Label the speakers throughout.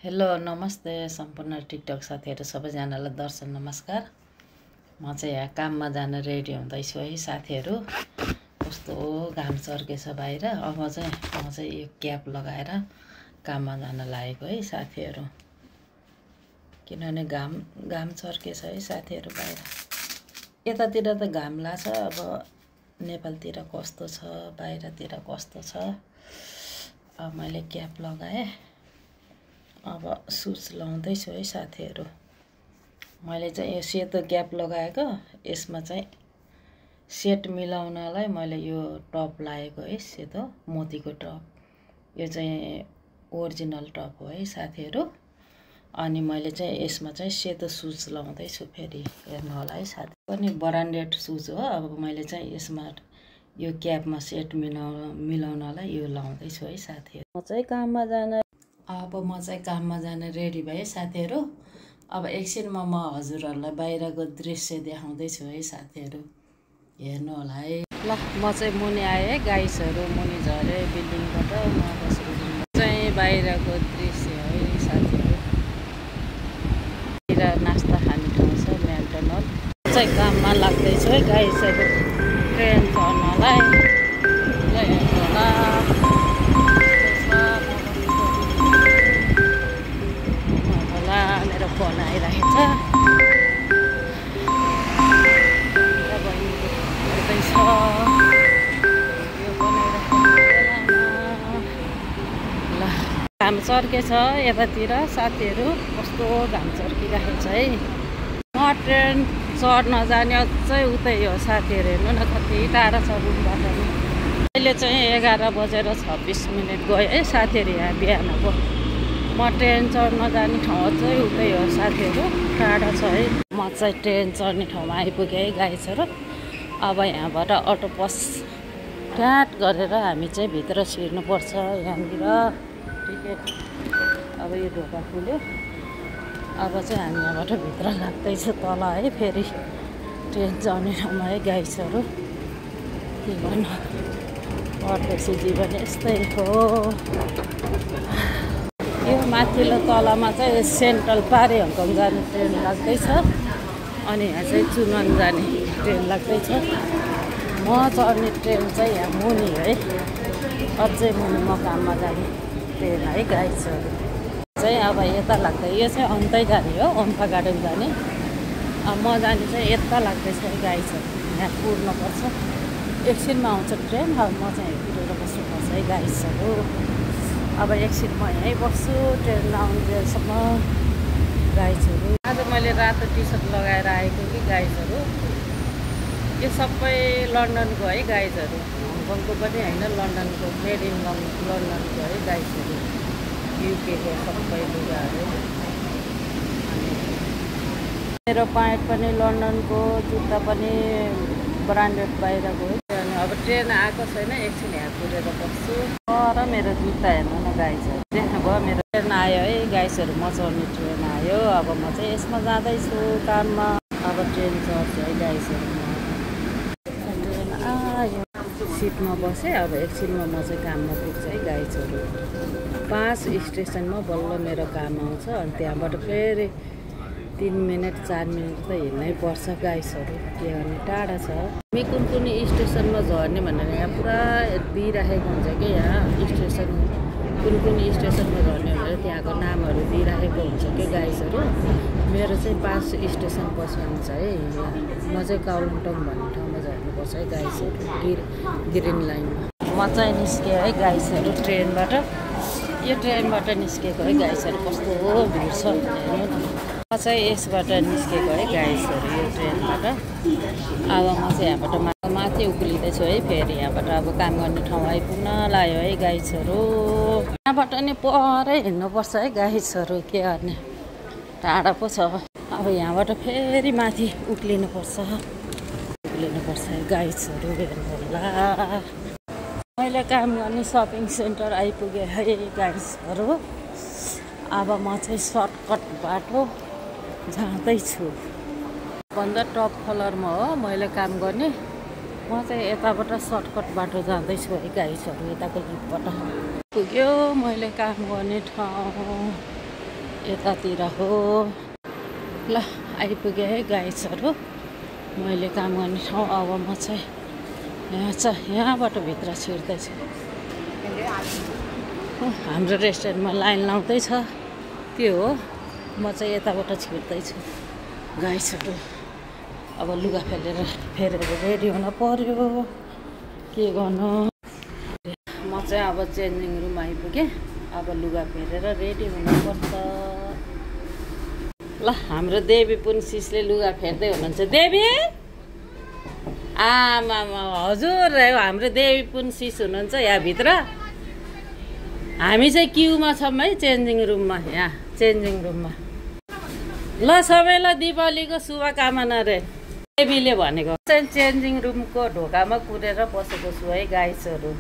Speaker 1: Hello नमस्ते सम्पूर्ण TikTok साथीहरु सबैजनालाई दर्शन नमस्कार। म चाहिँ यहाँ काममा जान रेडी हुँदैछु है साथीहरु। कस्तो घाम चर्केछ बाहिर। अब चाहिँ म चाहिँ यो क्याप लगाएर काममा जान लागेको है साथीहरु। किनभने घाम चर्केछ है साथीहरु बाहिर। यतातिर त घाम लाग्छ, अब नेपालतिर कस्तो छ बाहिरतिर कस्तो छ। अब मैले क्याप लगाएँ। अब सुज लाउँदैछु है साथीहरु। मैले चाहिँ यो सेतो क्याप लगाएको, यसमा चाहिँ सेट मिलाउनलाई मैले यो टप लगाएको है, सेतो मोतीको टप। यो चाहिँ ओरिजिनल टप हो है साथीहरु। अनि मैले चाहिँ यसमा चाहिँ सेतो सुज लाउँदैछु। फेरि हेर्नु होला है साथी, पनि ब्रान्डेड सुज हो। अब मैले चाहिँ यसमा यो क्यापमा सेट मिलाउनलाई यो लाउँदैछु है साथीहरु। म चाहिँ काममा जान रेडी भएँ साथीहरु। अब एकछिनमा म हजुरहरुलाई बाहिरको दृश्य देखाउँदैछु है साथीहरु। हेर्नु होला है। ल म चाहिँ मुनि आएँ है, गाइसहरु मुनि झरे बिल्डिङबाट। म चाहिँ बाहिरको दृश्य है साथीहरु। बाहिर नास्ता खाने ठाउँ छ म्याकडोनल्ड। चाहिँ काममा लाग्दैछु है गाइसहरु, ट्रेन चढ्नलाई। ल हेर्नु होला। मेरो फोन आइरहेको छ। ल घाम चर्केछ यतातिर साथीहरु। कस्तो घाम चर्किरहेको छ है। म ट्रेन चढ्न जाने अझै उतै हो साथीहरु। हेर्नु न कति टाढा छ रुमबाट। अहिले चाहिँ 11:26 गयो है साथीहरु। यहाँ बिहानको म ट्रेन चढ्न जाने ठाउँ चाहिँ उतै हो साथीहरु, टाढा छ है। म चाहिँ ट्रेन चढ्ने ठाउँमा आइपुगेँ है गाइसहरु। अब यहाँबाट अटो पास ट्याट गरेर हामी चाहिँ भित्र छिर्नुपर्छ। यहाँनिर टिकट, अब यो ढोका खुल्यो। अब चाहिँ हामी यहाँबाट भित्र लाग्दैछ तल है। फेरि ट्रेन चढ्ने ठाउँमा है गाइसहरु। के गर्नु, परदेशी जीवन यस्तै हो। यो माथिल्लो तलामा चाहिँ सेन्ट्रल पारे हङकङ जाने ट्रेन लाग्दैछ। अनि यहाँ चाहिँ चुनन जाने ट्रेन लाग्दैछ। म चढ्ने ट्रेन चाहिँ यहाँ मुनि है, अझै मुनि म काममा जाने ट्रेन है गाइसहरु। चाहिँ अब यता लाग्दै, यो चाहिँ अन्तै जाने हो, ओम्फा गार्डन जाने। म जाने चाहिँ यता लाग्दैछ है गाइसहरु। यहाँ पुर्नुपर्छ, एकछिनमा आउँछ ट्रेन। अब म चाहिँ हिँडेर बस्नुपर्छ है गाइसहरु। अब एकछिन म यहीँ बस्छु ट्रेन आउन्जेलसम्म गाइसहरु। आज मैले रातो टी सर्ट लगाएर आएको कि गाइसहरु। यो सबै लन्डनको है गाइसहरु। हङकङको पनि होइन, लन्डनको, मेड इन लन्डनको है गाइसहरु। युकेको सबै लुगाहरू। मेरो प्यान्ट पनि लन्डनको, जुत्ता पनि ब्रान्डेड बाहिरको है। अनि अब ट्रेन आएको छैन, एकछिन यहाँ कुरेर बस्छु। तर मेरो जुत्ता हेर्नु न गाइसहरु, देख्नुभयो मेरो ट्रेन आयो है गाइसहरु। म चढ्ने ट्रेन आयो। अब म चाहिँ यसमा जाँदैछु काममा। अब ट्रेन चढ्छु है गाइसहरु। ट्रेन आयो, सिटमा बसेँ। अब एकछिनमा म चाहिँ काममा पुग्छु है गाइसहरु। 5 स्टेसनमा बल्ल मेरो काम आउँछ। अनि त्यहाँबाट फेरि 3 मिनट 4 मिनट त हिँड्नै पर्छ गाइसहरु। के गर्ने, टाढा छ। हामी कुन स्टेसनमा झर्ने भनेर यहाँ पुरा दिइराखेको हुन्छ कि, यहाँ स्टेसन कुन स्टेसनमा झर्ने भनेर त्यहाँको नामहरू दिइराखेको हुन्छ कि गाइसहरु। मेरो चाहिँ 5 स्टेसन पछि आउँछ है। म चाहिँ कालिम्पोङ भन्ने ठाउँमा झर्नुपर्छ है गाइसहरु, ग्रिन लाइनमा। म चाहिँ निस्केँ है गाइसहरु ट्रेनबाट। यो ट्रेनबाट निस्केको है गाइसहरु। कस्तो भिड छ हेर्नु न। म चाहिँ यसबाट निस्केको है गाइसहरु, यो ट्रेनबाट। अब म चाहिँ यहाँबाट माथि उक्लिँदैछु है। फेरि यहाँबाट अब काम गर्ने ठाउँ आइपुग्न लाग्यो है गाइसहरु। यहाँबाट नि परै हिँड्नुपर्छ है गाइसहरु। के गर्ने, टाढा पो छ। अब यहाँबाट फेरि माथि उक्लिनुपर्छ है गाइसहरु। हेर्नु होला, मैले काम गर्ने सपिङ सेन्टर आइपुगेँ है गाइसहरु। अब म चाहिँ सर्टकट बाटो जाँदैछु। भन्दा टप फ्लोरमा हो मैले काम गर्ने। म चाहिँ यताबाट सर्टकट बाटो जाँदैछु है गाइसहरु। यताको लिफ्टबाट पुग्यो मैले काम गर्ने ठाउँ। यतातिर हो। ल आइपुगेँ है गाइजहरू, मैले काम गर्ने ठाउँ। अब म चाहिँ यहाँबाट भित्र छिर्दैछु। हाम्रो रेस्टुरेन्टमा लाइन लाउँदैछ, त्यो हो। म चाहिँ यताबाट छिर्दैछु गाइजहरू। अब लुगा फेरेर रेडी हुन पर्यो, के गर्नु। म चाहिँ अब चेन्जिङ रुम आइपुगेँ। अब लुगा फेरेर रेडी हुनुपर्छ। ल हाम्रो देवी पुन्सिसले लुगा फेर्दै हुनुहुन्छ। देवी आमा हजुर, हाम्रो देवी पुन्सिस हुनुहुन्छ यहाँभित्र। हामी चाहिँ क्युमा छौँ है, चेन्जिङ रुममा। यहाँ चेन्जिङ रुममा। ल सबैलाई दिपावलीको शुभकामना रे देवीले भनेको। चाहिँ चेन्जिङ रुमको ढोकामा कुरेर बसेको छु है गाइसहरू।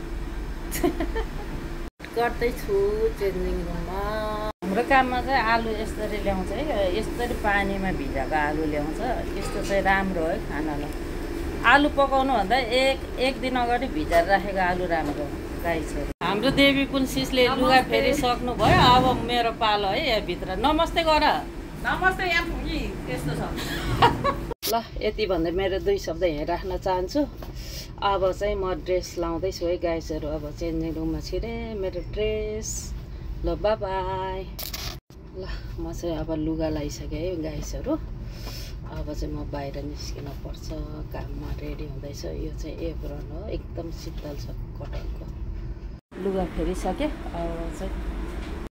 Speaker 1: गर्दैछु चेन्जिङ रुममा। हाम्रो काममा चाहिँ आलु यसरी ल्याउँछ है, यसरी पानीमा भिजाएको आलु ल्याउँछ। यस्तो चाहिँ राम्रो है खानालाई। आलु पकाउनुभन्दा एक दिन अगाडि भिजाएर राखेको आलु राम्रो गाइसहरू। हाम्रो देवी पुन्सिसले लुगा फेरिसक्नु भयो। अब मेरो पालो है यहाँभित्र। नमस्ते गर।
Speaker 2: नमस्ते। यहाँ पुगी त्यस्तो छ।
Speaker 1: ल यति भन्दै मेरो 2 शब्द यहाँ राख्न चाहन्छु। अब चाहिँ म ड्रेस लाउँदैछु है गाइसहरू। अब चेन्जिङ रुममा छिरेँ, मेरो ड्रेस। ल बाई बाई। ल म चाहिँ अब लुगा लगाइसकेँ है गाइसहरू। अब चाहिँ म बाहिर निस्किन पर्छ, काममा रेडी हुँदैछ। यो चाहिँ एप्रोन हो, एकदम शीतल छ कटनको। लुगा फेरिसकेँ। अब चाहिँ